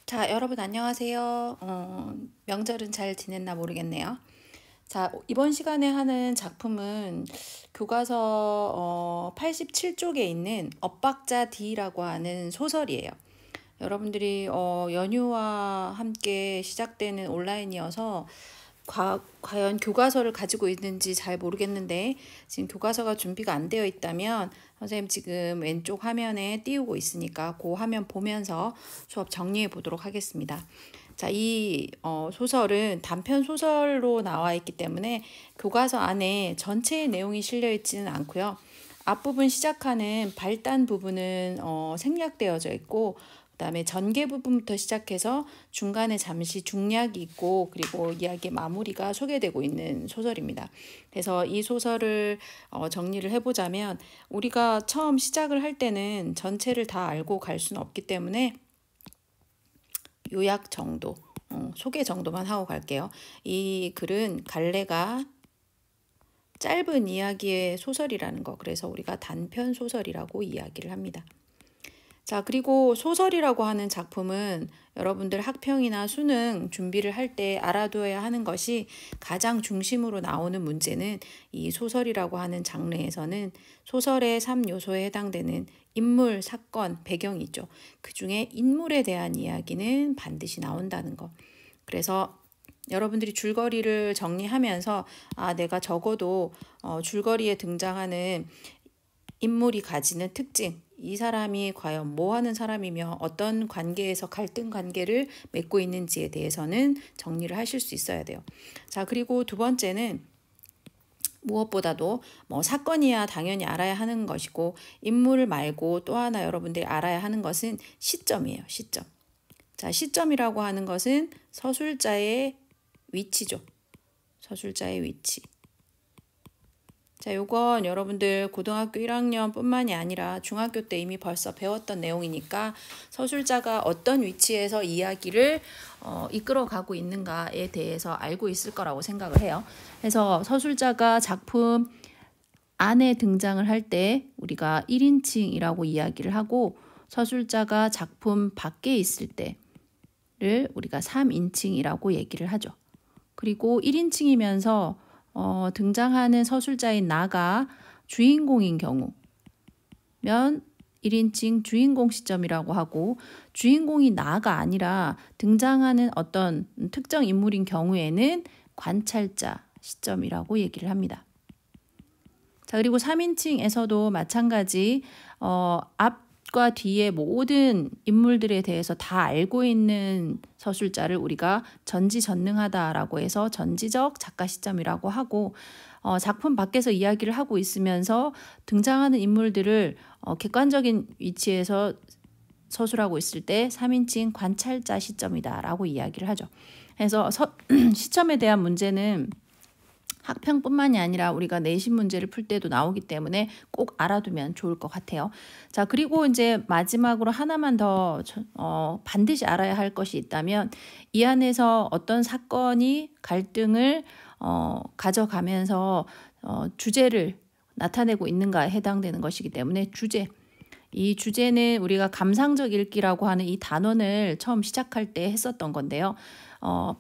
자, 여러분 안녕하세요. 명절은 잘 지냈나 모르겠네요. 자, 이번 시간에 하는 작품은 교과서 87쪽에 있는 엇박자 D라고 하는 소설이에요. 여러분들이 연휴와 함께 시작되는 온라인이어서 과연 교과서를 가지고 있는지 잘 모르겠는데 지금 교과서가 준비가 안 되어 있다면 선생님 지금 왼쪽 화면에 띄우고 있으니까 그 화면 보면서 수업 정리해 보도록 하겠습니다. 자, 이 소설은 단편 소설로 나와 있기 때문에 교과서 안에 전체의 내용이 실려 있지는 않고요. 앞부분 시작하는 발단 부분은 생략되어져 있고 그다음에 전개 부분부터 시작해서 중간에 잠시 중략이 있고 그리고 이야기의 마무리가 소개되고 있는 소설입니다. 그래서 이 소설을 정리를 해보자면 우리가 처음 시작을 할 때는 전체를 다 알고 갈 수는 없기 때문에 요약 정도, 소개 정도만 하고 갈게요. 이 글은 갈래가 짧은 이야기의 소설이라는 거, 그래서 우리가 단편 소설이라고 이야기를 합니다. 자, 그리고 소설이라고 하는 작품은 여러분들 학평이나 수능 준비를 할 때 알아둬야 하는 것이 가장 중심으로 나오는 문제는 이 소설이라고 하는 장르에서는 소설의 3요소에 해당되는 인물, 사건, 배경이죠. 그 중에 인물에 대한 이야기는 반드시 나온다는 거. 그래서 여러분들이 줄거리를 정리하면서 내가 적어도 줄거리에 등장하는 인물이 가지는 특징, 이 사람이 과연 뭐 하는 사람이며 어떤 관계에서 갈등 관계를 맺고 있는지에 대해서는 정리를 하실 수 있어야 돼요. 자, 그리고 두 번째는 무엇보다도 사건이야 당연히 알아야 하는 것이고 인물 말고 또 하나 여러분들이 알아야 하는 것은 시점이에요. 시점. 자, 시점이라고 하는 것은 서술자의 위치죠. 서술자의 위치. 자, 요건 여러분들 고등학교 1학년 뿐만이 아니라 중학교 때 이미 벌써 배웠던 내용이니까 서술자가 어떤 위치에서 이야기를 이끌어가고 있는가에 대해서 알고 있을 거라고 생각을 해요. 그래서 서술자가 작품 안에 등장을 할 때 우리가 1인칭이라고 이야기를 하고 서술자가 작품 밖에 있을 때를 우리가 3인칭이라고 얘기를 하죠. 그리고 1인칭이면서 등장하는 서술자인 나가 주인공인 경우면 1인칭 주인공 시점이라고 하고 주인공이 나가 아니라 등장하는 어떤 특정 인물인 경우에는 관찰자 시점이라고 얘기를 합니다. 자, 그리고 3인칭에서도 마찬가지 앞과 뒤에 모든 인물들에 대해서 다 알고 있는 서술자를 우리가 전지전능하다라고 해서 전지적 작가 시점이라고 하고 작품 밖에서 이야기를 하고 있으면서 등장하는 인물들을 객관적인 위치에서 서술하고 있을 때 3인칭 관찰자 시점이다라고 이야기를 하죠. 그래서 시점에 대한 문제는 학평뿐만이 아니라 우리가 내신 문제를 풀 때도 나오기 때문에 꼭 알아두면 좋을 것 같아요. 자, 그리고 이제 마지막으로 하나만 더 반드시 알아야 할 것이 있다면 이 안에서 어떤 사건이 갈등을 가져가면서 주제를 나타내고 있는가에 해당되는 것이기 때문에 주제. 이 주제는 우리가 감상적 읽기라고 하는 이 단원을 처음 시작할 때 했었던 건데요.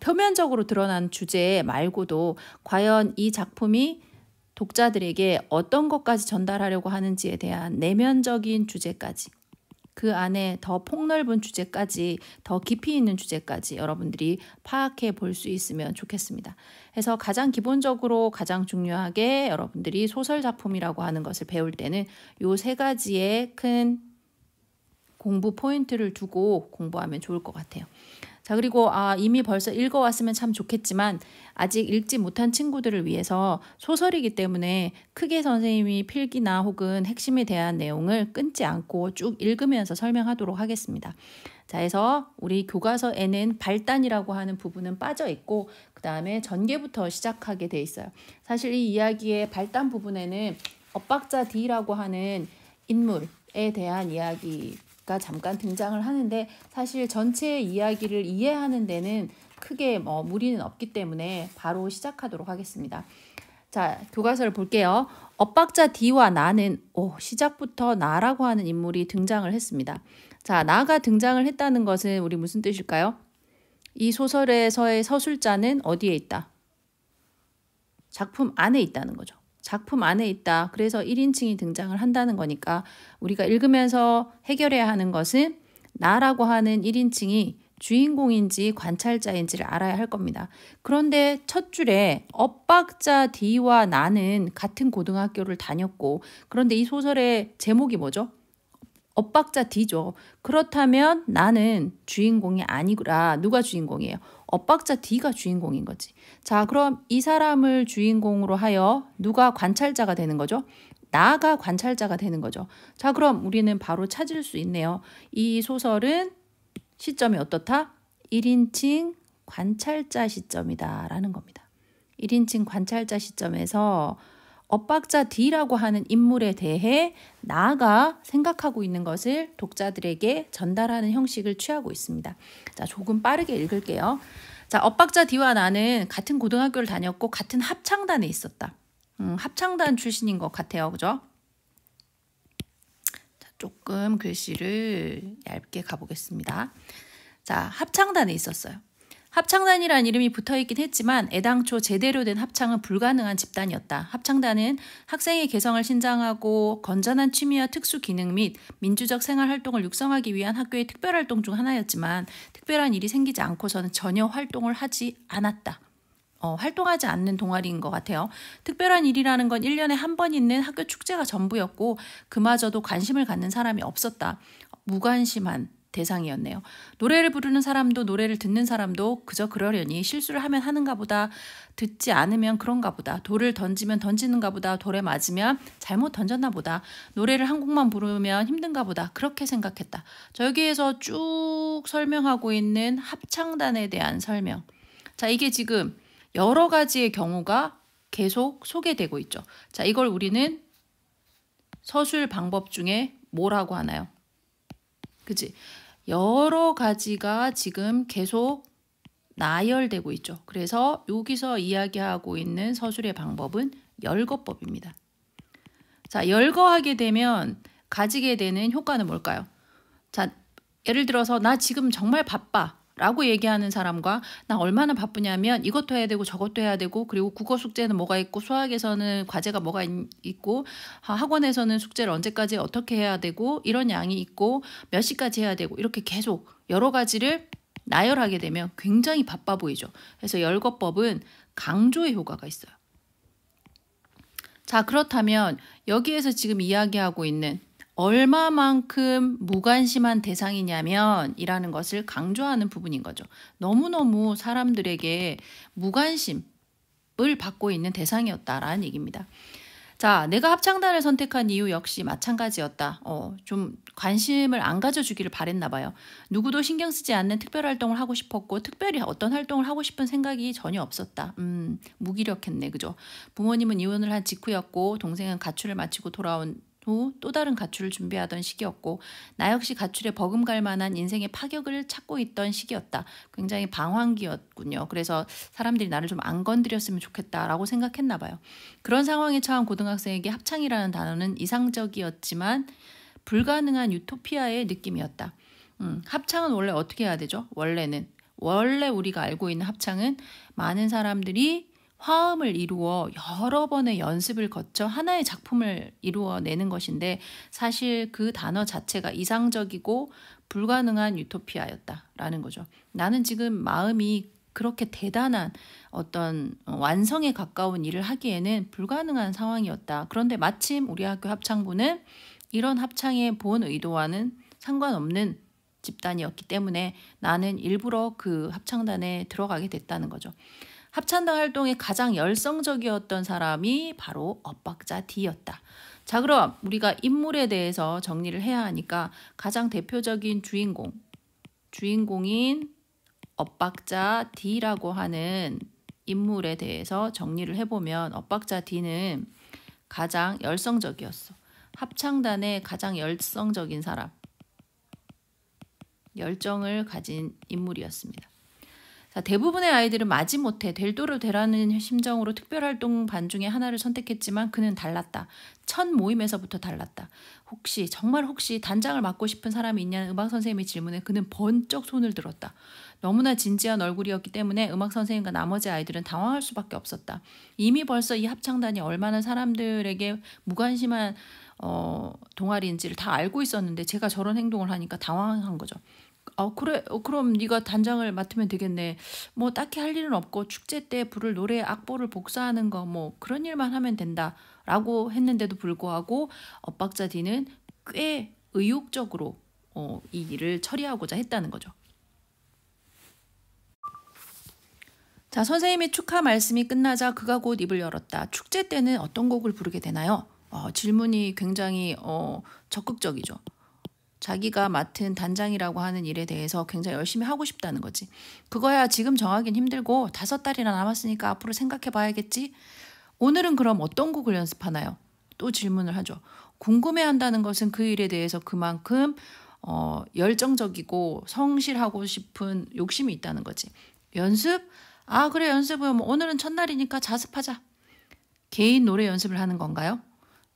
표면적으로 드러난 주제 말고도 과연 이 작품이 독자들에게 어떤 것까지 전달하려고 하는지에 대한 내면적인 주제까지 그 안에 더 폭넓은 주제까지 더 깊이 있는 주제까지 여러분들이 파악해 볼 수 있으면 좋겠습니다. 그래서 가장 기본적으로 가장 중요하게 여러분들이 소설 작품이라고 하는 것을 배울 때는 요 세 가지의 큰 공부 포인트를 두고 공부하면 좋을 것 같아요. 자, 그리고 이미 벌써 읽어왔으면 참 좋겠지만 아직 읽지 못한 친구들을 위해서 소설이기 때문에 크게 선생님이 필기나 혹은 핵심에 대한 내용을 끊지 않고 쭉 읽으면서 설명하도록 하겠습니다. 자, 해서 우리 교과서에는 발단이라고 하는 부분은 빠져 있고 그 다음에 전개부터 시작하게 돼 있어요. 사실 이 이야기의 발단 부분에는 엇박자 D라고 하는 인물에 대한 이야기가 잠깐 등장을 하는데 사실 전체 이야기를 이해하는 데는 크게 무리는 없기 때문에 바로 시작하도록 하겠습니다. 자, 교과서를 볼게요. 엇박자 D와 나는 시작부터 나라고 하는 인물이 등장을 했습니다. 자, 나가 등장을 했다는 것은 우리 무슨 뜻일까요? 이 소설에서의 서술자는 어디에 있다? 작품 안에 있다는 거죠. 작품 안에 있다. 그래서 1인칭이 등장을 한다는 거니까 우리가 읽으면서 해결해야 하는 것은 나라고 하는 1인칭이 주인공인지 관찰자인지를 알아야 할 겁니다. 그런데 첫 줄에 엇박자 D와 나는 같은 고등학교를 다녔고, 그런데 이 소설의 제목이 뭐죠? 엇박자 D죠. 그렇다면 나는 주인공이 아니구나. 누가 주인공이에요? 엇박자 D가 주인공인 거지. 자, 그럼 이 사람을 주인공으로 하여 누가 관찰자가 되는 거죠? 나가 관찰자가 되는 거죠. 자, 그럼 우리는 바로 찾을 수 있네요. 이 소설은 시점이 어떻다? 1인칭 관찰자 시점이다 라는 겁니다. 1인칭 관찰자 시점에서 엇박자 D라고 하는 인물에 대해 나가 생각하고 있는 것을 독자들에게 전달하는 형식을 취하고 있습니다. 자, 조금 빠르게 읽을게요. 자, 엇박자 D와 나는 같은 고등학교를 다녔고 같은 합창단에 있었다. 합창단 출신인 것 같아요. 그죠? 자, 조금 글씨를 얇게 가보겠습니다. 자, 합창단에 있었어요. 합창단이라는 이름이 붙어있긴 했지만 애당초 제대로 된 합창은 불가능한 집단이었다. 합창단은 학생의 개성을 신장하고 건전한 취미와 특수 기능 및 민주적 생활활동을 육성하기 위한 학교의 특별활동 중 하나였지만 특별한 일이 생기지 않고서는 전혀 활동을 하지 않았다. 활동하지 않는 동아리인 것 같아요. 특별한 일이라는 건 1년에 한 번 있는 학교 축제가 전부였고 그마저도 관심을 갖는 사람이 없었다. 무관심한 대상이었네요. 노래를 부르는 사람도 노래를 듣는 사람도 그저 그러려니 실수를 하면 하는가 보다, 듣지 않으면 그런가 보다, 돌을 던지면 던지는가 보다, 돌에 맞으면 잘못 던졌나 보다, 노래를 한 곡만 부르면 힘든가 보다, 그렇게 생각했다. 저 여기에서 쭉 설명하고 있는 합창단에 대한 설명. 자, 이게 지금 여러 가지의 경우가 계속 소개되고 있죠. 자, 이걸 우리는 서술 방법 중에 뭐라고 하나요? 그치? 여러 가지가 지금 계속 나열되고 있죠. 그래서 여기서 이야기하고 있는 서술의 방법은 열거법입니다. 자, 열거하게 되면 가지게 되는 효과는 뭘까요? 자, 예를 들어서 나 지금 정말 바빠 라고 얘기하는 사람과 나 얼마나 바쁘냐면 이것도 해야 되고 저것도 해야 되고 그리고 국어 숙제는 뭐가 있고 수학에서는 과제가 뭐가 있고 학원에서는 숙제를 언제까지 어떻게 해야 되고 이런 양이 있고 몇 시까지 해야 되고 이렇게 계속 여러 가지를 나열하게 되면 굉장히 바빠 보이죠. 그래서 열거법은 강조의 효과가 있어요. 자, 그렇다면 여기에서 지금 이야기하고 있는 얼마만큼 무관심한 대상이냐면 이라는 것을 강조하는 부분인 거죠. 너무너무 사람들에게 무관심을 받고 있는 대상이었다라는 얘기입니다. 자, 내가 합창단을 선택한 이유 역시 마찬가지였다. 좀 관심을 안 가져주기를 바랬나 봐요. 누구도 신경 쓰지 않는 특별활동을 하고 싶었고 특별히 어떤 활동을 하고 싶은 생각이 전혀 없었다. 무기력했네. 그죠? 부모님은 이혼을 한 직후였고 동생은 가출을 마치고 돌아온 후 또 다른 가출을 준비하던 시기였고 나 역시 가출에 버금갈 만한 인생의 파격을 찾고 있던 시기였다. 굉장히 방황기였군요. 그래서 사람들이 나를 좀 안 건드렸으면 좋겠다라고 생각했나 봐요. 그런 상황에 처한 고등학생에게 합창이라는 단어는 이상적이었지만 불가능한 유토피아의 느낌이었다. 합창은 원래 어떻게 해야 되죠? 원래 우리가 알고 있는 합창은 많은 사람들이 화음을 이루어 여러 번의 연습을 거쳐 하나의 작품을 이루어내는 것인데 사실 그 단어 자체가 이상적이고 불가능한 유토피아였다라는 거죠. 나는 지금 마음이 그렇게 대단한 어떤 완성에 가까운 일을 하기에는 불가능한 상황이었다. 그런데 마침 우리 학교 합창부는 이런 합창의 본 의도와는 상관없는 집단이었기 때문에 나는 일부러 그 합창단에 들어가게 됐다는 거죠. 합창단 활동에 가장 열성적이었던 사람이 바로 엇박자 D였다. 자, 그럼 우리가 인물에 대해서 정리를 해야 하니까 가장 대표적인 주인공인 엇박자 D라고 하는 인물에 대해서 정리를 해보면 엇박자 D는 가장 열성적이었어. 합창단의 가장 열성적인 사람, 열정을 가진 인물이었습니다. 자, 대부분의 아이들은 마지못해 될 도로 되라는 심정으로 특별활동 반 중에 하나를 선택했지만 그는 달랐다. 첫 모임에서부터 달랐다. 정말 혹시 단장을 맡고 싶은 사람이 있냐는 음악 선생님의 질문에 그는 번쩍 손을 들었다. 너무나 진지한 얼굴이었기 때문에 음악 선생님과 나머지 아이들은 당황할 수밖에 없었다. 이미 벌써 이 합창단이 얼마나 사람들에게 무관심한 동아리인지를 다 알고 있었는데 제가 저런 행동을 하니까 당황한 거죠. 그래, 그럼 네가 단장을 맡으면 되겠네. 뭐 딱히 할 일은 없고 축제 때 부를 노래 악보를 복사하는 거 뭐 그런 일만 하면 된다라고 했는데도 불구하고 엇박자 D는 꽤 의욕적으로 이 일을 처리하고자 했다는 거죠. 자, 선생님의 축하 말씀이 끝나자 그가 곧 입을 열었다. 축제 때는 어떤 곡을 부르게 되나요? 질문이 굉장히 적극적이죠. 자기가 맡은 단장이라고 하는 일에 대해서 굉장히 열심히 하고 싶다는 거지. 그거야 지금 정하긴 힘들고 5달이나 남았으니까 앞으로 생각해 봐야겠지. 오늘은 그럼 어떤 곡을 연습하나요? 또 질문을 하죠. 궁금해한다는 것은 그 일에 대해서 그만큼 열정적이고 성실하고 싶은 욕심이 있다는 거지. 연습? 그래, 연습은 오늘은 첫날이니까 자습하자. 개인 노래 연습을 하는 건가요?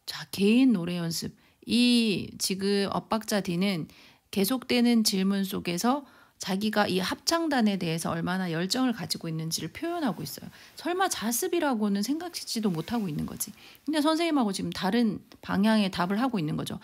자, 개인 노래 연습. 이 지금 엇박자 D는 계속되는 질문 속에서 자기가 이 합창단에 대해서 얼마나 열정을 가지고 있는지를 표현하고 있어요. 설마 자습이라고는 생각지도 못하고 있는 거지. 근데 선생님하고 지금 다른 방향의 답을 하고 있는 거죠.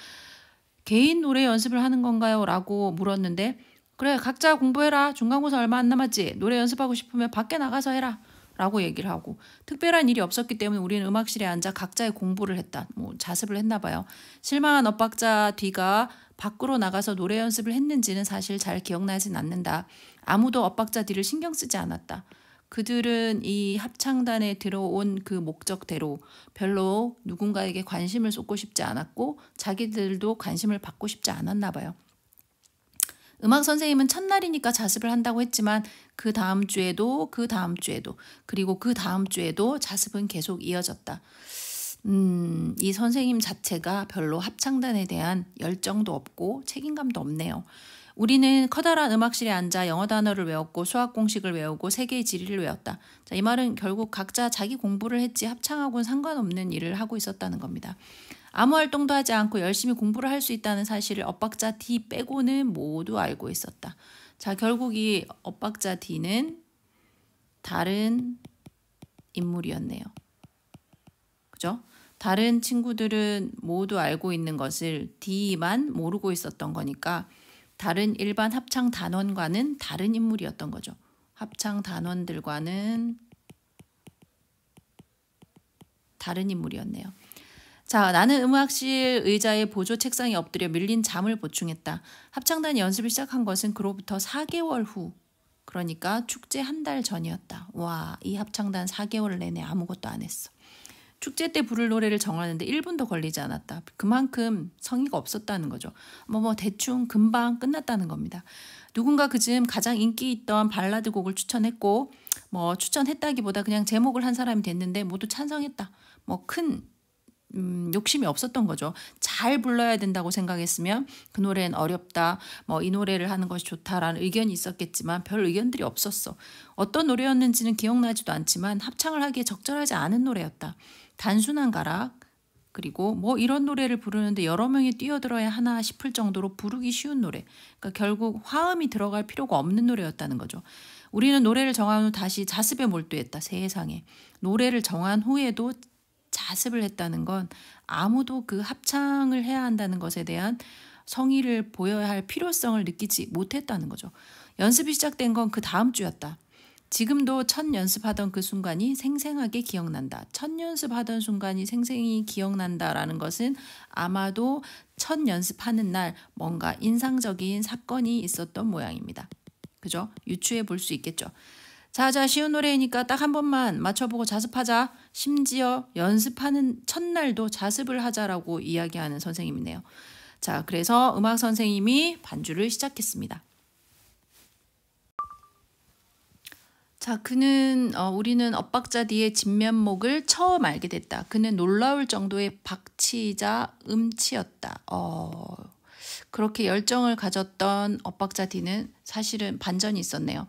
개인 노래 연습을 하는 건가요? 라고 물었는데 그래, 각자 공부해라. 중간고사 얼마 안 남았지. 노래 연습하고 싶으면 밖에 나가서 해라. 라고 얘기를 하고 특별한 일이 없었기 때문에 우리는 음악실에 앉아 각자의 공부를 했다. 자습을 했나 봐요. 실망한 엇박자 D가 밖으로 나가서 노래 연습을 했는지는 사실 잘 기억나진 않는다. 아무도 엇박자 D를 신경 쓰지 않았다. 그들은 이 합창단에 들어온 그 목적대로 별로 누군가에게 관심을 쏟고 싶지 않았고 자기들도 관심을 받고 싶지 않았나 봐요. 음악 선생님은 첫날이니까 자습을 한다고 했지만 그 다음 주에도 그리고 그 다음 주에도 자습은 계속 이어졌다. 이 선생님 자체가 별로 합창단에 대한 열정도 없고 책임감도 없네요. 우리는 커다란 음악실에 앉아 영어 단어를 외웠고 수학 공식을 외우고 세계의 지리를 외웠다. 자, 이 말은 결국 각자 자기 공부를 했지 합창하고는 상관없는 일을 하고 있었다는 겁니다. 아무 활동도 하지 않고 열심히 공부를 할 수 있다는 사실을 엇박자 D 빼고는 모두 알고 있었다. 자, 결국 이 엇박자 D는 다른 인물이었네요. 그죠? 다른 친구들은 모두 알고 있는 것을 D만 모르고 있었던 거니까 다른 일반 합창 단원과는 다른 인물이었던 거죠. 합창 단원들과는 다른 인물이었네요. 자, 나는 음악실 의자에 보조 책상에 엎드려 밀린 잠을 보충했다. 합창단이 연습을 시작한 것은 그로부터 4개월 후, 그러니까 축제 한 달 전이었다. 와, 이 합창단 4개월 내내 아무것도 안 했어. 축제 때 부를 노래를 정하는데 1분도 걸리지 않았다. 그만큼 성의가 없었다는 거죠. 대충 금방 끝났다는 겁니다. 누군가 그즈음 가장 인기 있던 발라드 곡을 추천했고 추천했다기보다 그냥 제목을 한 사람이 됐는데 모두 찬성했다. 큰 욕심이 없었던 거죠. 잘 불러야 된다고 생각했으면 그 노래는 어렵다. 이 노래를 하는 것이 좋다라는 의견이 있었겠지만 별 의견들이 없었어. 어떤 노래였는지는 기억나지도 않지만 합창을 하기에 적절하지 않은 노래였다. 단순한 가락, 그리고 이런 노래를 부르는데 여러 명이 뛰어들어야 하나 싶을 정도로 부르기 쉬운 노래. 그러니까 결국 화음이 들어갈 필요가 없는 노래였다는 거죠. 우리는 노래를 정한 후 다시 자습에 몰두했다. 세상에. 노래를 정한 후에도 자습을 했다는 건 아무도 그 합창을 해야 한다는 것에 대한 성의를 보여야 할 필요성을 느끼지 못했다는 거죠. 연습이 시작된 건 그 다음 주였다. 지금도 첫 연습하던 그 순간이 생생하게 기억난다. 첫 연습하던 순간이 생생히 기억난다라는 것은 아마도 첫 연습하는 날 뭔가 인상적인 사건이 있었던 모양입니다. 그죠? 유추해 볼 수 있겠죠. 자, 쉬운 노래이니까 딱 한 번만 맞춰보고 자습하자. 심지어 연습하는 첫날도 자습을 하자라고 이야기하는 선생님이네요. 자, 그래서 음악 선생님이 반주를 시작했습니다. 자, 우리는 엇박자 D의 진면목을 처음 알게 됐다. 그는 놀라울 정도의 박치이자 음치였다. 그렇게 열정을 가졌던 엇박자 D는 사실은 반전이 있었네요.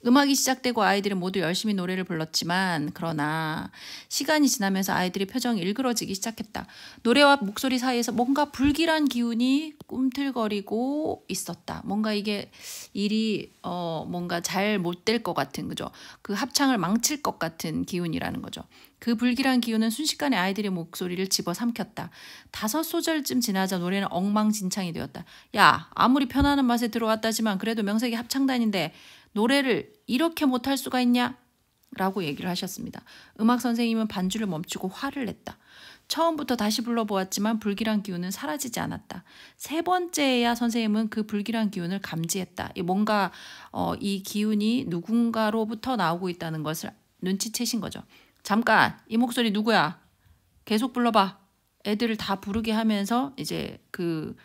음악이 시작되고 아이들은 모두 열심히 노래를 불렀지만 그러나 시간이 지나면서 아이들의 표정이 일그러지기 시작했다. 노래와 목소리 사이에서 뭔가 불길한 기운이 꿈틀거리고 있었다. 뭔가 이게 일이 뭔가 잘 못 될 것 같은, 그죠? 그 합창을 망칠 것 같은 기운이라는 거죠. 그 불길한 기운은 순식간에 아이들의 목소리를 집어삼켰다. 5소절쯤 지나자 노래는 엉망진창이 되었다. 야, 아무리 편안한 맛에 들어왔다지만 그래도 명색이 합창단인데 노래를 이렇게 못할 수가 있냐? 라고 얘기를 하셨습니다. 음악 선생님은 반주를 멈추고 화를 냈다. 처음부터 다시 불러보았지만 불길한 기운은 사라지지 않았다. 3번째야 선생님은 그 불길한 기운을 감지했다. 뭔가 이 기운이 누군가로부터 나오고 있다는 것을 눈치채신 거죠. 잠깐, 이 목소리 누구야? 계속 불러봐. 애들을 다 부르게 하면서 이제 그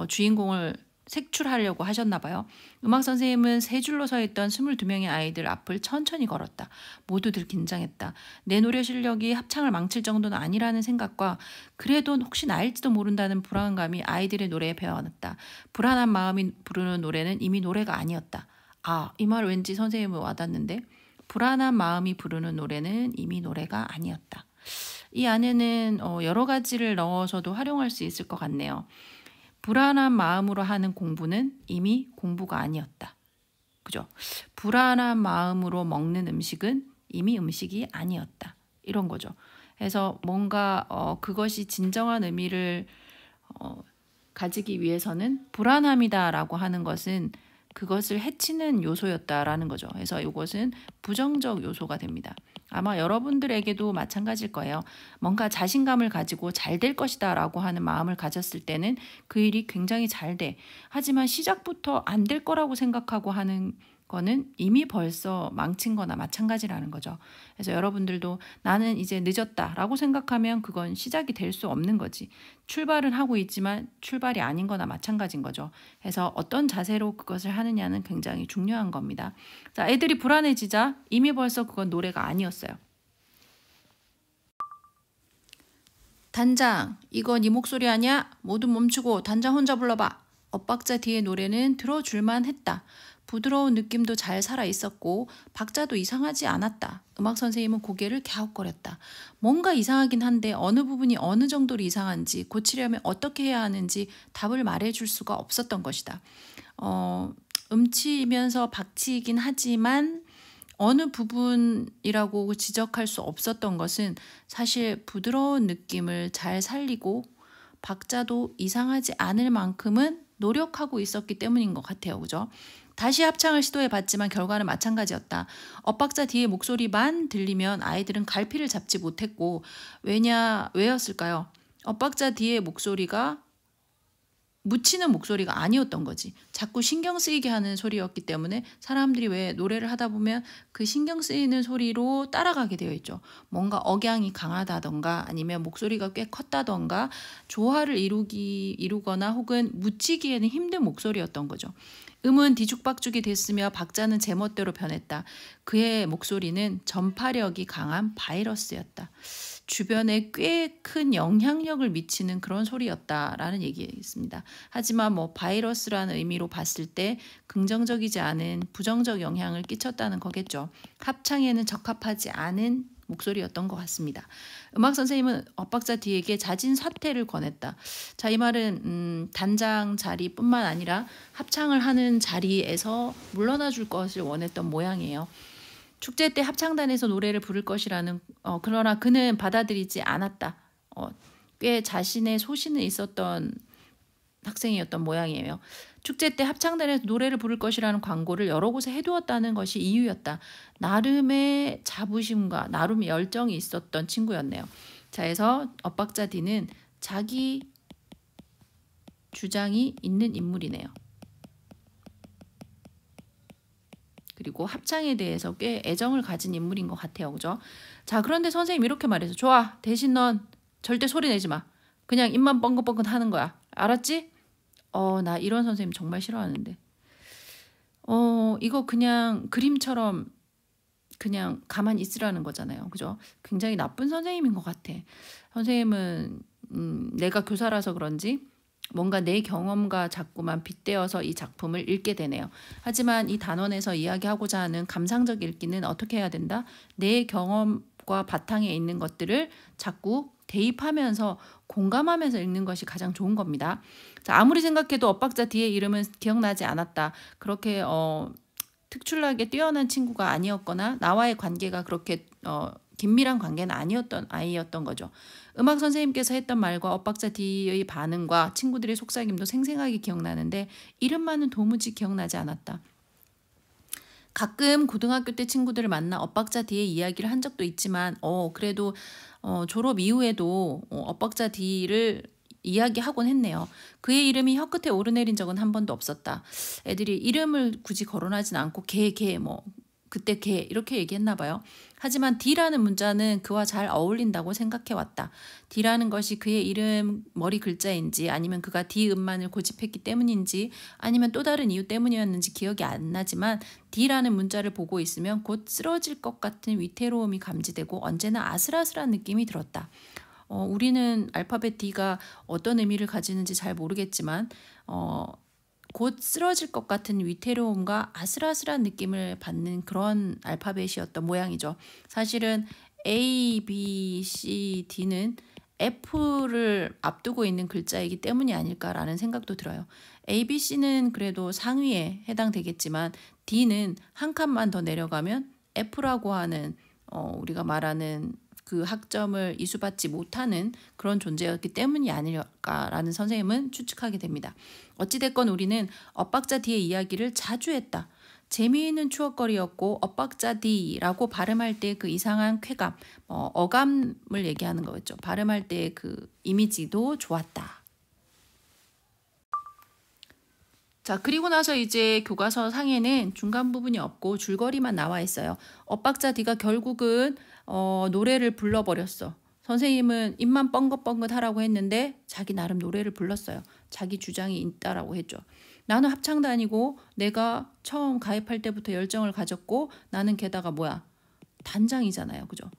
주인공을 색출하려고 하셨나 봐요. 음악 선생님은 3줄로 서 있던 22명의 아이들 앞을 천천히 걸었다. 모두들 긴장했다. 내 노래 실력이 합창을 망칠 정도는 아니라는 생각과 그래도 혹시 나일지도 모른다는 불안감이 아이들의 노래에 배어났다. 불안한 마음이 부르는 노래는 이미 노래가 아니었다. 아, 이 말 왠지 선생님은 와닿는데, 불안한 마음이 부르는 노래는 이미 노래가 아니었다. 이 안에는 여러 가지를 넣어서도 활용할 수 있을 것 같네요. 불안한 마음으로 하는 공부는 이미 공부가 아니었다. 그죠? 불안한 마음으로 먹는 음식은 이미 음식이 아니었다. 이런 거죠. 그래서 뭔가 그것이 진정한 의미를 가지기 위해서는 불안함이다라고 하는 것은 그것을 해치는 요소였다라는 거죠. 그래서 이것은 부정적 요소가 됩니다. 아마 여러분들에게도 마찬가지일 거예요. 뭔가 자신감을 가지고 잘 될 것이다 라고 하는 마음을 가졌을 때는 그 일이 굉장히 잘 돼. 하지만 시작부터 안 될 거라고 생각하고 하는 거는 이미 벌써 망친 거나 마찬가지라는 거죠. 그래서 여러분들도 나는 이제 늦었다라고 생각하면 그건 시작이 될 수 없는 거지. 출발은 하고 있지만 출발이 아닌 거나 마찬가지인 거죠. 그래서 어떤 자세로 그것을 하느냐는 굉장히 중요한 겁니다. 자, 애들이 불안해지자 이미 벌써 그건 노래가 아니었어요. 단장, 이거 네 목소리 아니야? 모두 멈추고 단장 혼자 불러봐. 엇박자 D의 노래는 들어줄만 했다. 부드러운 느낌도 잘 살아있었고 박자도 이상하지 않았다. 음악 선생님은 고개를 갸웃거렸다. 뭔가 이상하긴 한데 어느 부분이 어느 정도로 이상한지, 고치려면 어떻게 해야 하는지 답을 말해줄 수가 없었던 것이다. 음치면서 박치이긴 하지만 어느 부분이라고 지적할 수 없었던 것은 사실 부드러운 느낌을 잘 살리고 박자도 이상하지 않을 만큼은 노력하고 있었기 때문인 것 같아요. 그죠? 다시 합창을 시도해봤지만 결과는 마찬가지였다. 엇박자 D의 목소리만 들리면 아이들은 갈피를 잡지 못했고, 왜였을까요? 엇박자 D의 목소리가 묻히는 목소리가 아니었던 거지. 자꾸 신경 쓰이게 하는 소리였기 때문에 사람들이 왜 노래를 하다 보면 그 신경 쓰이는 소리로 따라가게 되어 있죠. 뭔가 억양이 강하다던가 아니면 목소리가 꽤 컸다던가 조화를 이루거나 혹은 묻히기에는 힘든 목소리였던 거죠. 음은 뒤죽박죽이 됐으며 박자는 제멋대로 변했다. 그의 목소리는 전파력이 강한 바이러스였다. 주변에 꽤 큰 영향력을 미치는 그런 소리였다라는 얘기였습니다. 하지만 바이러스라는 의미로 봤을 때 긍정적이지 않은 부정적 영향을 끼쳤다는 거겠죠. 합창에는 적합하지 않은 목소리였던 것 같습니다. 음악 선생님은 엇박자 D에게 자진 사퇴를 권했다. 자, 이 말은 단장 자리뿐만 아니라 합창을 하는 자리에서 물러나 줄 것을 원했던 모양이에요. 축제 때 합창단에서 노래를 부를 것이라는 그러나 그는 받아들이지 않았다. 꽤 자신의 소신은 있었던 학생이었던 모양이에요. 축제 때 합창단에서 노래를 부를 것이라는 광고를 여러 곳에 해두었다는 것이 이유였다. 나름의 자부심과 나름의 열정이 있었던 친구였네요. 자, 그래서 엇박자 D는 자기 주장이 있는 인물이네요. 그리고 합창에 대해서 꽤 애정을 가진 인물인 것 같아요. 그죠? 자, 그런데 선생님 이렇게 말해서 좋아. 대신 넌 절대 소리 내지 마. 그냥 입만 뻥긋뻥긋 하는 거야. 알았지? 나 이런 선생님 정말 싫어하는데. 이거 그냥 그림처럼 그냥 가만히 있으라는 거잖아요. 그죠? 굉장히 나쁜 선생님인 것 같아. 선생님은 내가 교사라서 그런지 뭔가 내 경험과 자꾸만 빗대어서 이 작품을 읽게 되네요. 하지만 이 단원에서 이야기하고자 하는 감상적 읽기는 어떻게 해야 된다? 내 경험과 바탕에 있는 것들을 자꾸 대입하면서 공감하면서 읽는 것이 가장 좋은 겁니다. 자, 아무리 생각해도 엇박자 D의 이름은 기억나지 않았다. 그렇게 특출나게 뛰어난 친구가 아니었거나 나와의 관계가 그렇게 긴밀한 관계는 아니었던 아이였던 거죠. 음악 선생님께서 했던 말과 엇박자 D의 반응과 친구들의 속삭임도 생생하게 기억나는데 이름만은 도무지 기억나지 않았다. 가끔 고등학교 때 친구들을 만나 엇박자 D의 이야기를 한 적도 있지만 그래도 졸업 이후에도 엇박자 D를 이야기하곤 했네요. 그의 이름이 혀끝에 오르내린 적은 한 번도 없었다. 애들이 이름을 굳이 거론하진 않고 걔 그때 걔 이렇게 얘기했나 봐요. 하지만 D라는 문자는 그와 잘 어울린다고 생각해왔다. D라는 것이 그의 이름 머리 글자인지 아니면 그가 D 음만을 고집했기 때문인지 아니면 또 다른 이유 때문이었는지 기억이 안 나지만 D라는 문자를 보고 있으면 곧 쓰러질 것 같은 위태로움이 감지되고 언제나 아슬아슬한 느낌이 들었다. 우리는 알파벳 D가 어떤 의미를 가지는지 잘 모르겠지만 곧 쓰러질 것 같은 위태로움과 아슬아슬한 느낌을 받는 그런 알파벳이었던 모양이죠. 사실은 A, B, C, D는 F를 앞두고 있는 글자이기 때문이 아닐까라는 생각도 들어요. A, B, C는 그래도 상위에 해당되겠지만 D는 한 칸만 더 내려가면 F라고 하는 우리가 말하는 그 학점을 이수받지 못하는 그런 존재였기 때문이 아닐까라는 선생님은 추측하게 됩니다. 어찌됐건 우리는 엇박자 D의 이야기를 자주 했다. 재미있는 추억거리였고 엇박자 D라고 발음할 때 그 이상한 쾌감, 어감을 얘기하는 거겠죠. 발음할 때 그 이미지도 좋았다. 자, 그리고 나서 이제 교과서 상에는 중간 부분이 없고 줄거리만 나와 있어요. 엇박자 D가 결국은 노래를 불러버렸어. 선생님은 입만 뻥긋뻥긋 하라고 했는데 자기 나름 노래를 불렀어요. 자기 주장이 있다라고 했죠. 나는 합창 다니고 내가 처음 가입할 때부터 열정을 가졌고 나는 게다가 뭐야? 단장이잖아요. 그죠?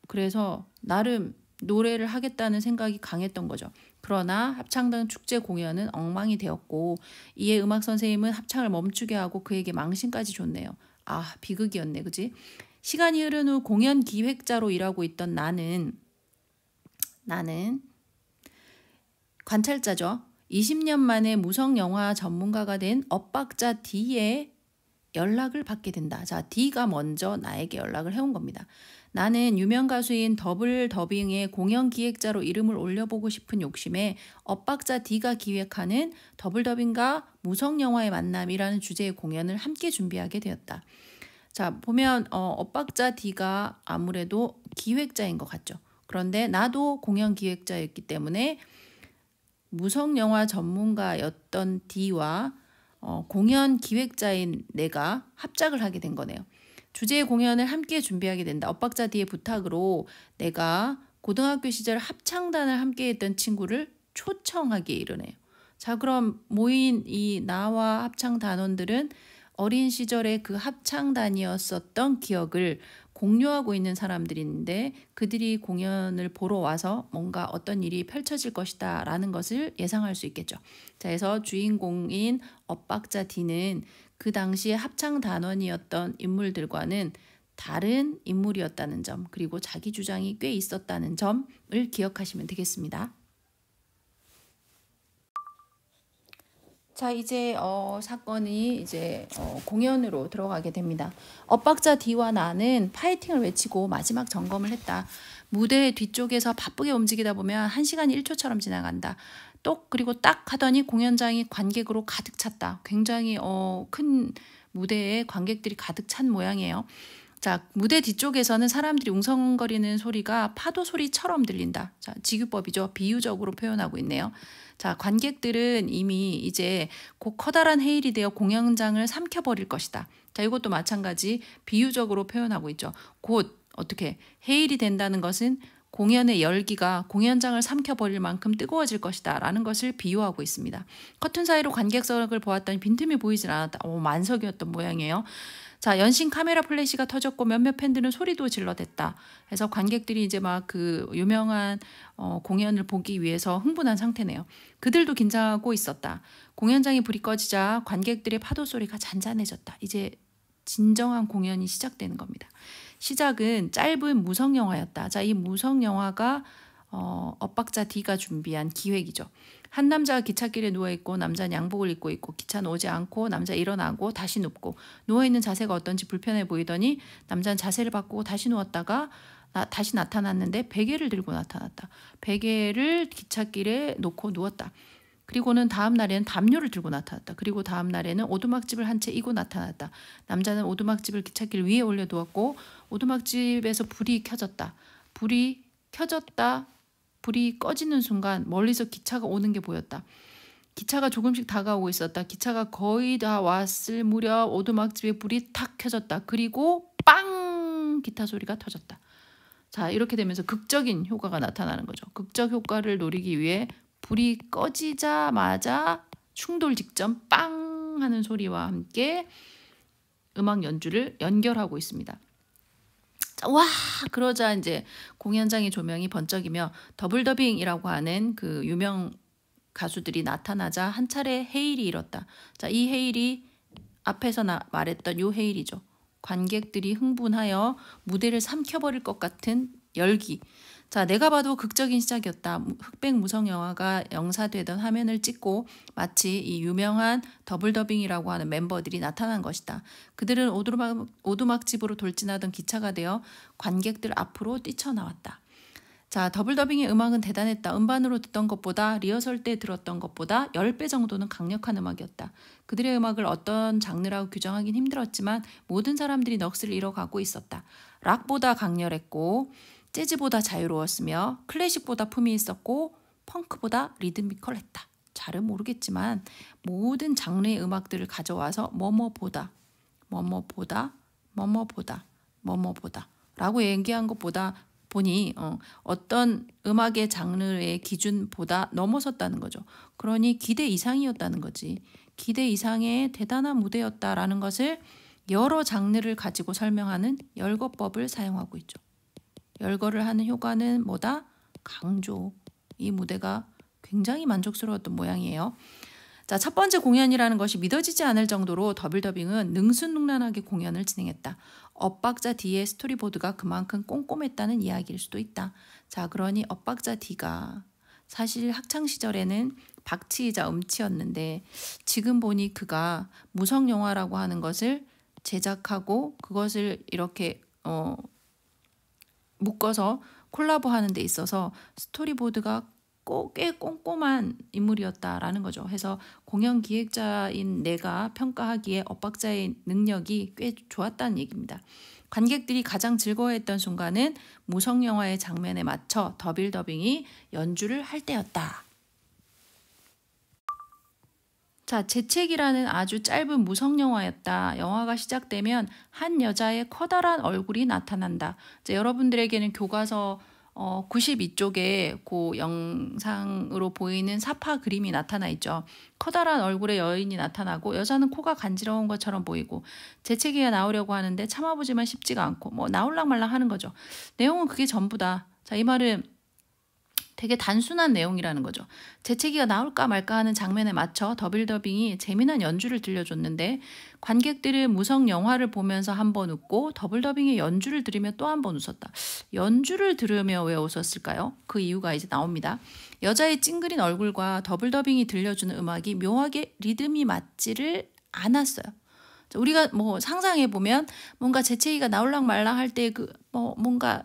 그래서 나름 노래를 하겠다는 생각이 강했던 거죠. 그러나 합창단 축제 공연은 엉망이 되었고 이에 음악 선생님은 합창을 멈추게 하고 그에게 망신까지 줬네요. 아, 비극이었네. 그지? 시간이 흐른 후 공연 기획자로 일하고 있던 나는 관찰자죠. 20년 만에 무성 영화 전문가가 된 엇박자 D의 연락을 받게 된다. 자, D가 먼저 나에게 연락을 해온 겁니다. 나는 유명 가수인 더블 더빙의 공연 기획자로 이름을 올려보고 싶은 욕심에 엇박자 D가 기획하는 더블 더빙과 무성 영화의 만남이라는 주제의 공연을 함께 준비하게 되었다. 자, 보면 엇박자 D가 아무래도 기획자인 것 같죠. 그런데 나도 공연 기획자였기 때문에 무성 영화 전문가였던 D와 공연 기획자인 내가 합작을 하게 된 거네요. 주제의 공연을 함께 준비하게 된다. 엇박자 D의 부탁으로 내가 고등학교 시절 합창단을 함께 했던 친구를 초청하게 이르네요. 자, 그럼 모인 이 나와 합창 단원들은 어린 시절에 그 합창단이었었던 기억을 공유하고 있는 사람들인데 그들이 공연을 보러 와서 뭔가 어떤 일이 펼쳐질 것이다 라는 것을 예상할 수 있겠죠. 자, 그래서 주인공인 엇박자 D는 그 당시에 합창단원이었던 인물들과는 다른 인물이었다는 점, 그리고 자기 주장이 꽤 있었다는 점을 기억하시면 되겠습니다. 자, 이제 사건이 이제 공연으로 들어가게 됩니다. 엇박자 D와 나는 파이팅을 외치고 마지막 점검을 했다. 무대 뒤쪽에서 바쁘게 움직이다 보면 1시간이 1초처럼 지나간다. 그리고 딱 하더니 공연장이 관객으로 가득 찼다. 굉장히 큰 무대에 관객들이 가득 찬 모양이에요. 자, 무대 뒤쪽에서는 사람들이 웅성거리는 소리가 파도 소리처럼 들린다. 자, 지규법이죠. 비유적으로 표현하고 있네요. 자, 관객들은 이미 이제 곧 커다란 해일이 되어 공연장을 삼켜버릴 것이다. 자, 이것도 마찬가지 비유적으로 표현하고 있죠. 곧 어떻게 해일이 된다는 것은 공연의 열기가 공연장을 삼켜버릴 만큼 뜨거워질 것이다 라는 것을 비유하고 있습니다. 커튼 사이로 관객석을 보았더니 빈틈이 보이질 않았다. 만석이었던 모양이에요. 자, 연신 카메라 플래시가 터졌고 몇몇 팬들은 소리도 질러댔다. 그래서 관객들이 이제 막 그 유명한 공연을 보기 위해서 흥분한 상태네요. 그들도 긴장하고 있었다. 공연장이 불이 꺼지자 관객들의 파도 소리가 잔잔해졌다. 이제 진정한 공연이 시작되는 겁니다. 시작은 짧은 무성 영화였다. 자, 이 무성 영화가 엇박자 D가 준비한 기획이죠. 한 남자가 기찻길에 누워있고 남자는 양복을 입고 있고 기차는 오지 않고 남자 일어나고 다시 눕고 누워있는 자세가 어떤지 불편해 보이더니 남자는 자세를 바꾸고 다시 누웠다가 다시 나타났는데 베개를 들고 나타났다. 베개를 기찻길에 놓고 누웠다. 그리고는 다음 날에는 담요를 들고 나타났다. 그리고 다음 날에는 오두막집을 한 채 이고 나타났다. 남자는 오두막집을 기찻길 위에 올려두었고 오두막집에서 불이 켜졌다. 불이 켜졌다. 불이 꺼지는 순간 멀리서 기차가 오는 게 보였다. 기차가 조금씩 다가오고 있었다. 기차가 거의 다 왔을 무렵 오두막집에 불이 탁 켜졌다. 그리고 빵! 기타 소리가 터졌다. 자, 이렇게 되면서 극적인 효과가 나타나는 거죠. 극적 효과를 노리기 위해 불이 꺼지자마자 충돌 직전 빵! 하는 소리와 함께 음악 연주를 연결하고 있습니다. 와! 그러자 이제 공연장의 조명이 번쩍이며 더블 더빙이라고 하는 그 유명 가수들이 나타나자 한 차례 해일이 일었다. 자, 이 해일이 앞에서 말했던 요 해일이죠. 관객들이 흥분하여 무대를 삼켜버릴 것 같은 열기. 자, 내가 봐도 극적인 시작이었다. 흑백 무성 영화가 영사되던 화면을 찍고 마치 이 유명한 더블 더빙이라고 하는 멤버들이 나타난 것이다. 그들은 오두막집으로 돌진하던 기차가 되어 관객들 앞으로 뛰쳐나왔다. 자, 더블 더빙의 음악은 대단했다. 음반으로 듣던 것보다 리허설 때 들었던 것보다 10배 정도는 강력한 음악이었다. 그들의 음악을 어떤 장르라고 규정하긴 힘들었지만 모든 사람들이 넋을 잃어가고 있었다. 락보다 강렬했고 재즈보다 자유로웠으며 클래식보다 품이 있었고 펑크보다 리드미컬했다. 잘은 모르겠지만 모든 장르의 음악들을 가져와서 뭐뭐보다 라고 얘기한 것보다 보니 어떤 음악의 장르의 기준보다 넘어섰다는 거죠. 그러니 기대 이상이었다는 거지. 기대 이상의 대단한 무대였다라는 것을 여러 장르를 가지고 설명하는 열거법을 사용하고 있죠. 열거를 하는 효과는 뭐다? 강조. 이 무대가 굉장히 만족스러웠던 모양이에요. 자, 첫 번째 공연이라는 것이 믿어지지 않을 정도로 더블 더빙은 능수능란하게 공연을 진행했다. 엇박자 D의 스토리보드가 그만큼 꼼꼼했다는 이야기일 수도 있다. 자, 그러니 엇박자 D가 사실 학창시절에는 박치이자 음치였는데 지금 보니 그가 무성영화라고 하는 것을 제작하고 그것을 이렇게 묶어서 콜라보하는 데 있어서 스토리보드가 꽤 꼼꼼한 인물이었다라는 거죠. 해서 공연 기획자인 내가 평가하기에 엇박자의 능력이 꽤 좋았다는 얘기입니다. 관객들이 가장 즐거워했던 순간은 무성영화의 장면에 맞춰 더블 더빙이 연주를 할 때였다. 자, 재채기라는 아주 짧은 무성영화였다. 영화가 시작되면 한 여자의 커다란 얼굴이 나타난다. 자, 여러분들에게는 교과서 92쪽에 그 영상으로 보이는 사파 그림이 나타나 있죠. 커다란 얼굴의 여인이 나타나고 여자는 코가 간지러운 것처럼 보이고 재채기가 나오려고 하는데 참아보지만 쉽지가 않고 뭐 나올랑 말랑 하는 거죠. 내용은 그게 전부다. 자, 이 말은 되게 단순한 내용이라는 거죠. 재채기가 나올까 말까 하는 장면에 맞춰 더블 더빙이 재미난 연주를 들려줬는데 관객들은 무성 영화를 보면서 한 번 웃고 더블 더빙의 연주를 들으며 또 한 번 웃었다. 연주를 들으며 왜 웃었을까요? 그 이유가 이제 나옵니다. 여자의 찡그린 얼굴과 더블 더빙이 들려주는 음악이 묘하게 리듬이 맞지를 않았어요. 우리가 뭐 상상해 보면 뭔가 재채기가 나올랑 말랑 할 때 그 뭔가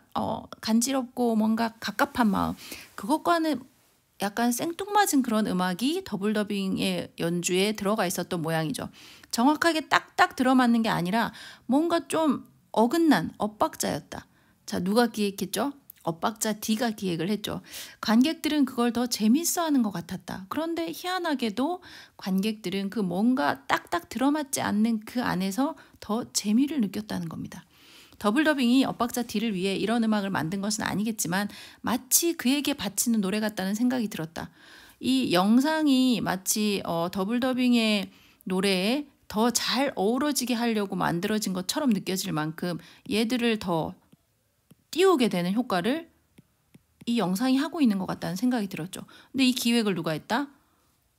간지럽고 뭔가 갑갑한 마음, 그것과는 약간 생뚱맞은 그런 음악이 더블 더빙의 연주에 들어가 있었던 모양이죠. 정확하게 딱딱 들어맞는 게 아니라 뭔가 좀 어긋난 엇박자였다. 자, 누가 기획했죠? 엇박자 D가 기획을 했죠. 관객들은 그걸 더 재밌어하는 것 같았다. 그런데 희한하게도 관객들은 그 뭔가 딱딱 들어맞지 않는 그 안에서 더 재미를 느꼈다는 겁니다. 더블 더빙이 엇박자 D를 위해 이런 음악을 만든 것은 아니겠지만 마치 그에게 바치는 노래 같다는 생각이 들었다. 이 영상이 마치 더블 더빙의 노래에 더 잘 어우러지게 하려고 만들어진 것처럼 느껴질 만큼 얘들을 더 띄우게 되는 효과를 이 영상이 하고 있는 것 같다는 생각이 들었죠. 근데 이 기획을 누가 했다?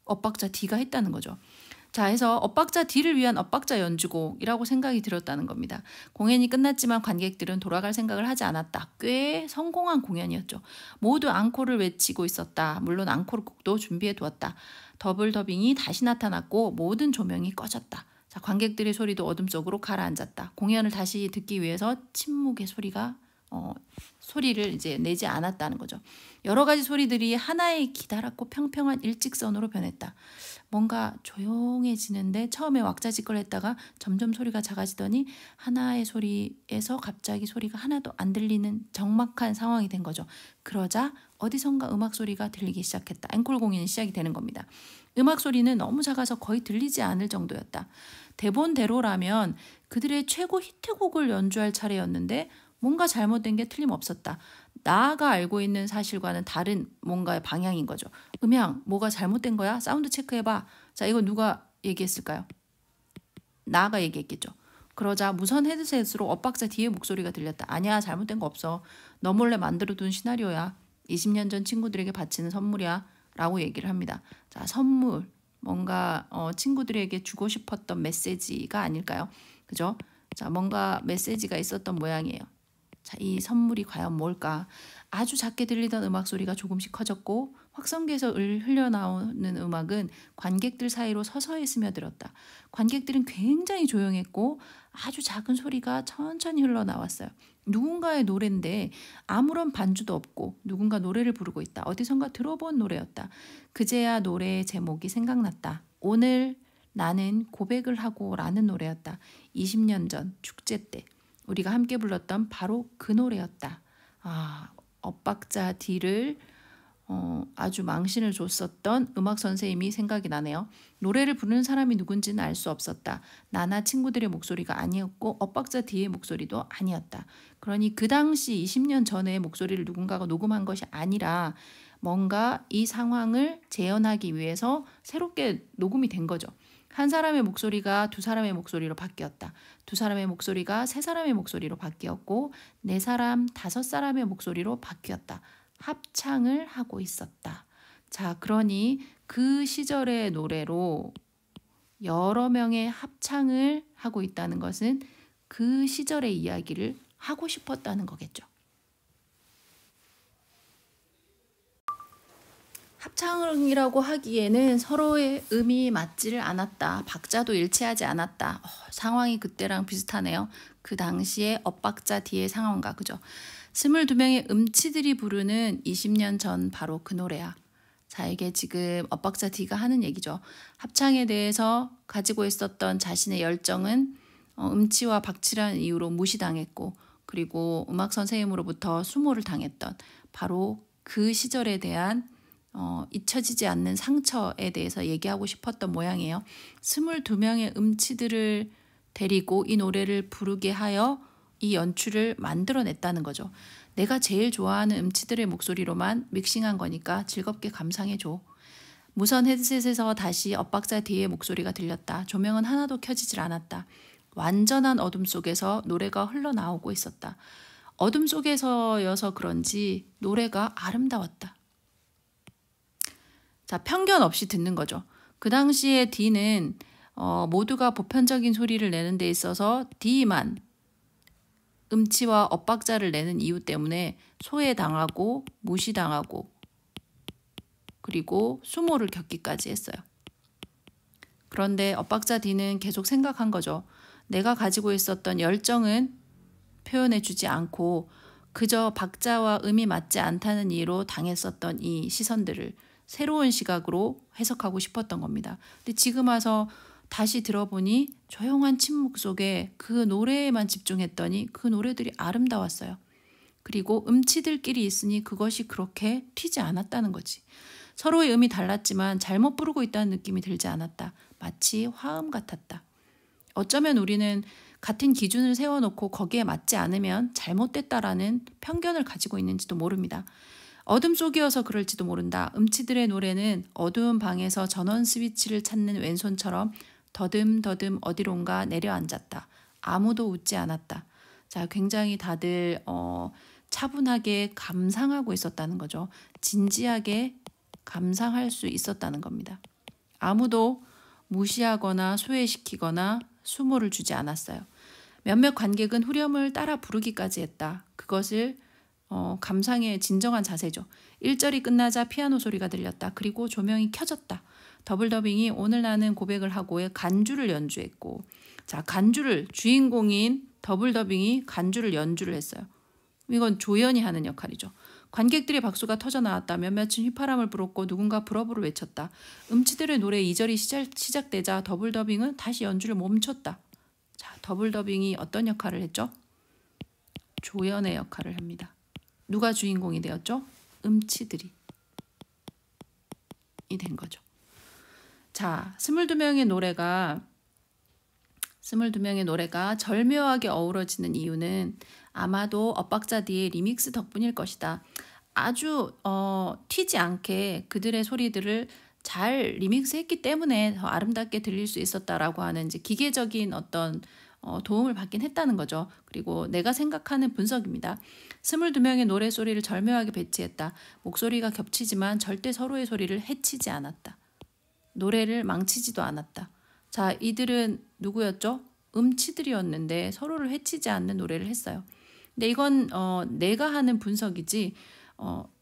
엇박자 D가 했다는 거죠. 자, 해서 엇박자 D를 위한 엇박자 연주곡이라고 생각이 들었다는 겁니다. 공연이 끝났지만 관객들은 돌아갈 생각을 하지 않았다. 꽤 성공한 공연이었죠. 모두 앙코를 외치고 있었다. 물론 앙코르곡도 준비해 두었다. 더블 더빙이 다시 나타났고 모든 조명이 꺼졌다. 자, 관객들의 소리도 어둠 속으로 가라앉았다. 공연을 다시 듣기 위해서 침묵의 소리를 이제 내지 않았다는 거죠. 여러 가지 소리들이 하나의 기다랗고 평평한 일직선으로 변했다. 뭔가 조용해지는데 처음에 왁자지껄했다가 점점 소리가 작아지더니 하나의 소리에서 갑자기 소리가 하나도 안 들리는 적막한 상황이 된 거죠. 그러자 어디선가 음악 소리가 들리기 시작했다. 앵콜 공연이 시작이 되는 겁니다. 음악 소리는 너무 작아서 거의 들리지 않을 정도였다. 대본대로라면 그들의 최고 히트곡을 연주할 차례였는데 뭔가 잘못된 게 틀림없었다. 나가 알고 있는 사실과는 다른 뭔가의 방향인 거죠. 음향, 뭐가 잘못된 거야? 사운드 체크해봐. 자, 이거 누가 얘기했을까요? 나가 얘기했겠죠. 그러자 무선 헤드셋으로 엇박자 D의 목소리가 들렸다. 아니야, 잘못된 거 없어. 너 몰래 만들어둔 시나리오야. 20년 전 친구들에게 바치는 선물이야. 라고 얘기를 합니다. 자, 선물. 뭔가 친구들에게 주고 싶었던 메시지가 아닐까요? 그죠? 자, 뭔가 메시지가 있었던 모양이에요. 자, 이 선물이 과연 뭘까? 아주 작게 들리던 음악 소리가 조금씩 커졌고 확성기에서 흘러나오는 음악은 관객들 사이로 서서히 스며들었다. 관객들은 굉장히 조용했고 아주 작은 소리가 천천히 흘러나왔어요. 누군가의 노래인데 아무런 반주도 없고 누군가 노래를 부르고 있다. 어디선가 들어본 노래였다. 그제야 노래의 제목이 생각났다. 오늘 나는 고백을 하고 라는 노래였다. 20년 전 축제 때 우리가 함께 불렀던 바로 그 노래였다. 엇박자 D를 아주 망신을 줬었던 음악 선생님이 생각이 나네요. 노래를 부르는 사람이 누군지는 알 수 없었다. 나나 친구들의 목소리가 아니었고 엇박자 D의 목소리도 아니었다. 그러니 그 당시 20년 전의 목소리를 누군가가 녹음한 것이 아니라 뭔가 이 상황을 재현하기 위해서 새롭게 녹음이 된 거죠. 한 사람의 목소리가 두 사람의 목소리로 바뀌었다. 두 사람의 목소리가 세 사람의 목소리로 바뀌었고 네 사람, 다섯 사람의 목소리로 바뀌었다. 합창을 하고 있었다. 자, 그러니 그 시절의 노래로 여러 명의 합창을 하고 있다는 것은 그 시절의 이야기를 하고 싶었다는 거겠죠. 합창이라고 하기에는 서로의 음이 맞지를 않았다. 박자도 일치하지 않았다. 상황이 그때랑 비슷하네요. 그 당시에 엇박자 D의 상황과 그죠? 22명의 음치들이 부르는 20년 전 바로 그 노래야. 자, 이게 지금 엇박자 D가 하는 얘기죠. 합창에 대해서 가지고 있었던 자신의 열정은 음치와 박치라는 이유로 무시당했고 그리고 음악 선생님으로부터 수모를 당했던 바로 그 시절에 대한 잊혀지지 않는 상처에 대해서 얘기하고 싶었던 모양이에요. 22명의 음치들을 데리고 이 노래를 부르게 하여 이 연출을 만들어냈다는 거죠. 내가 제일 좋아하는 음치들의 목소리로만 믹싱한 거니까 즐겁게 감상해줘. 무선 헤드셋에서 다시 엇박자 D의 목소리가 들렸다. 조명은 하나도 켜지질 않았다. 완전한 어둠 속에서 노래가 흘러나오고 있었다. 어둠 속에서여서 그런지 노래가 아름다웠다. 자, 편견 없이 듣는 거죠. 그 당시에 D는 모두가 보편적인 소리를 내는 데 있어서 D만 음치와 엇박자를 내는 이유 때문에 소외당하고 무시당하고 그리고 수모를 겪기까지 했어요. 그런데 엇박자 D는 계속 생각한 거죠. 내가 가지고 있었던 열정은 표현해주지 않고 그저 박자와 음이 맞지 않다는 이유로 당했었던 이 시선들을 새로운 시각으로 해석하고 싶었던 겁니다. 근데 지금 와서 다시 들어보니 조용한 침묵 속에 그 노래에만 집중했더니 그 노래들이 아름다웠어요. 그리고 음치들끼리 있으니 그것이 그렇게 튀지 않았다는 거지. 서로의 음이 달랐지만 잘못 부르고 있다는 느낌이 들지 않았다. 마치 화음 같았다. 어쩌면 우리는 같은 기준을 세워놓고 거기에 맞지 않으면 잘못됐다라는 편견을 가지고 있는지도 모릅니다. 어둠 속이어서 그럴지도 모른다. 음치들의 노래는 어두운 방에서 전원 스위치를 찾는 왼손처럼 더듬더듬 어디론가 내려앉았다. 아무도 웃지 않았다. 자, 굉장히 다들 차분하게 감상하고 있었다는 거죠. 진지하게 감상할 수 있었다는 겁니다. 아무도 무시하거나 소외시키거나 수모를 주지 않았어요. 몇몇 관객은 후렴을 따라 부르기까지 했다. 그것을 감상의 진정한 자세죠. 1절이 끝나자 피아노 소리가 들렸다. 그리고 조명이 켜졌다. 더블 더빙이 오늘 나는 고백을 하고의 간주를 연주했고, 자, 간주를 주인공인 더블 더빙이 간주를 연주를 했어요. 이건 조연이 하는 역할이죠. 관객들의 박수가 터져 나왔다. 몇몇은 휘파람을 불었고 누군가 브러브를 외쳤다. 음치들의 노래 2절이 시작되자 더블 더빙은 다시 연주를 멈췄다. 자, 더블 더빙이 어떤 역할을 했죠? 조연의 역할을 합니다. 누가 주인공이 되었죠? 음치들이 된 거죠. 자, 22명의 노래가 절묘하게 어우러지는 이유는 아마도 엇박자 뒤의 리믹스 덕분일 것이다. 아주 튀지 않게 그들의 소리들을 잘 리믹스했기 때문에 더 아름답게 들릴 수 있었다라고 하는 이제 기계적인 어떤 도움을 받긴 했다는 거죠. 그리고 내가 생각하는 분석입니다. 22명의 노래소리를 절묘하게 배치했다. 목소리가 겹치지만 절대 서로의 소리를 해치지 않았다. 노래를 망치지도 않았다. 자, 이들은 누구였죠? 음치들이었는데 서로를 해치지 않는 노래를 했어요. 근데 이건 내가 하는 분석이지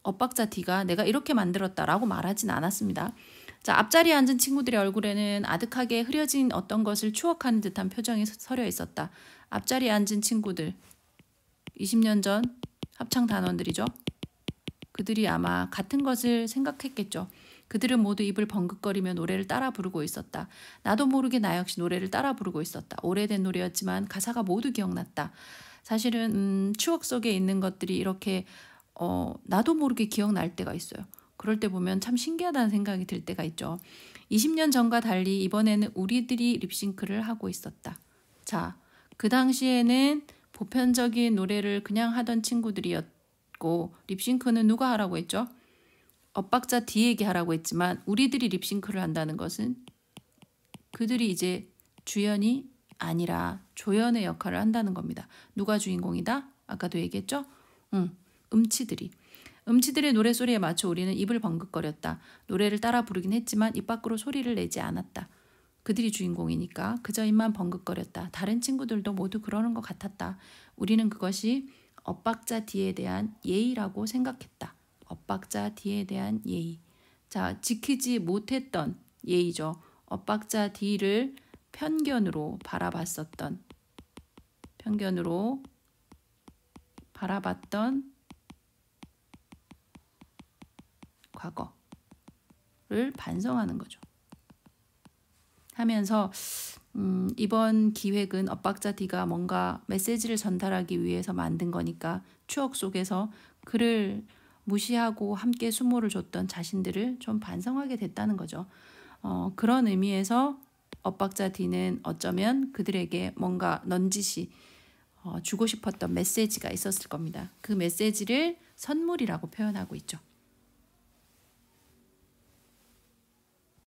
엇박자 D가 내가 이렇게 만들었다라고 말하진 않았습니다. 자, 앞자리에 앉은 친구들의 얼굴에는 아득하게 흐려진 어떤 것을 추억하는 듯한 표정이 서려 있었다. 앞자리에 앉은 친구들, 20년 전 합창 단원들이죠. 그들이 아마 같은 것을 생각했겠죠. 그들은 모두 입을 벙긋거리며 노래를 따라 부르고 있었다. 나도 모르게 나 역시 노래를 따라 부르고 있었다. 오래된 노래였지만 가사가 모두 기억났다. 사실은 추억 속에 있는 것들이 이렇게 나도 모르게 기억날 때가 있어요. 그럴 때 보면 참 신기하다는 생각이 들 때가 있죠. 20년 전과 달리 이번에는 우리들이 립싱크를 하고 있었다. 자, 그 당시에는 보편적인 노래를 그냥 하던 친구들이었고 립싱크는 누가 하라고 했죠? 엇박자 D에게 하라고 했지만 우리들이 립싱크를 한다는 것은 그들이 이제 주연이 아니라 조연의 역할을 한다는 겁니다. 누가 주인공이다? 아까도 얘기했죠? 음치들이. 음치들의 노래소리에 맞춰 우리는 입을 벙긋거렸다. 노래를 따라 부르긴 했지만 입 밖으로 소리를 내지 않았다. 그들이 주인공이니까 그저 입만 벙긋거렸다. 다른 친구들도 모두 그러는 것 같았다. 우리는 그것이 엇박자 D에 대한 예의라고 생각했다. 엇박자 D에 대한 예의. 자, 지키지 못했던 예의죠. 엇박자 D를 편견으로 바라봤던 과거를 반성하는 거죠. 하면서 이번 기획은 엇박자 D가 뭔가 메시지를 전달하기 위해서 만든 거니까 추억 속에서 그를 무시하고 함께 수모를 줬던 자신들을 좀 반성하게 됐다는 거죠. 그런 의미에서 엇박자 D는 어쩌면 그들에게 뭔가 넌지시 주고 싶었던 메시지가 있었을 겁니다. 그 메시지를 선물이라고 표현하고 있죠.